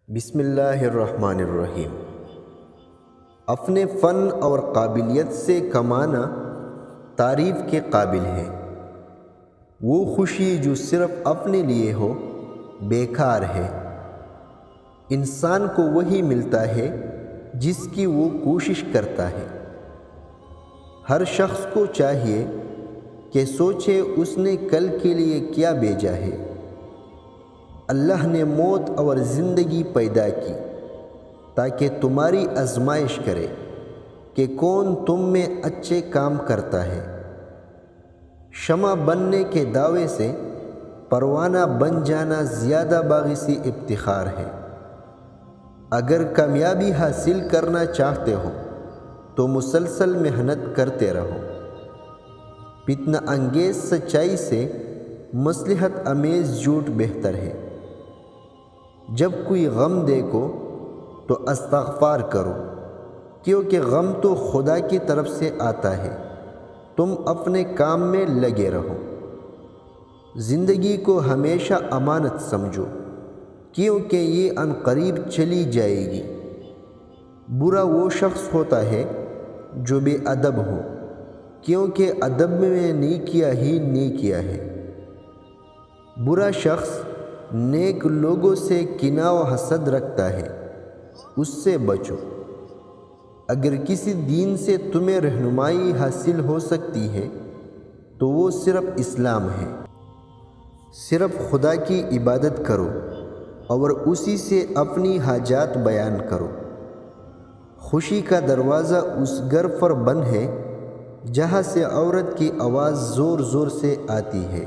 بسم اللہ الرحمن الرحیم۔ اپنے فن اور قابلیت سے کمانا تعریف کے قابل ہے۔ وہ خوشی جو صرف اپنے لیے ہو بیکار ہے۔ انسان کو وہی ملتا ہے جس کی وہ کوشش کرتا ہے۔ ہر شخص کو چاہیے کہ سوچے اس نے کل کے لیے کیا بھیجا ہے۔ اللہ نے موت اور زندگی پیدا کی تاکہ تمہاری آزمائش کرے کہ کون تم میں اچھے کام کرتا ہے۔ شمع بننے کے دعوے سے پروانہ بن جانا زیادہ باعث افتخار ہے۔ اگر کامیابی حاصل کرنا چاہتے ہو تو مسلسل محنت کرتے رہو۔ فتنہ انگیز سچائی سے مصلحت آمیز جھوٹ بہتر ہے۔ جب کوئی غم دیکھو تو استغفار کرو، کیونکہ غم تو خدا کی طرف سے آتا ہے۔ تم اپنے کام میں لگے رہو۔ زندگی کو ہمیشہ امانت سمجھو، کیونکہ یہ عنقریب چلی جائے گی۔ برا وہ شخص ہوتا ہے جو بے ادب ہو، کیونکہ ادب میں نیکیاں ہی نیکیاں ہے۔ برا شخص نیک لوگوں سے کینہ و حسد رکھتا ہے، اس سے بچو۔ اگر کسی دین سے تمہیں رہنمائی حاصل ہو سکتی ہے تو وہ صرف اسلام ہے۔ صرف خدا کی عبادت کرو اور اسی سے اپنی حاجات بیان کرو۔ خوشی کا دروازہ اس گھر پر بند ہے جہاں سے عورت کی آواز زور زور سے آتی ہے۔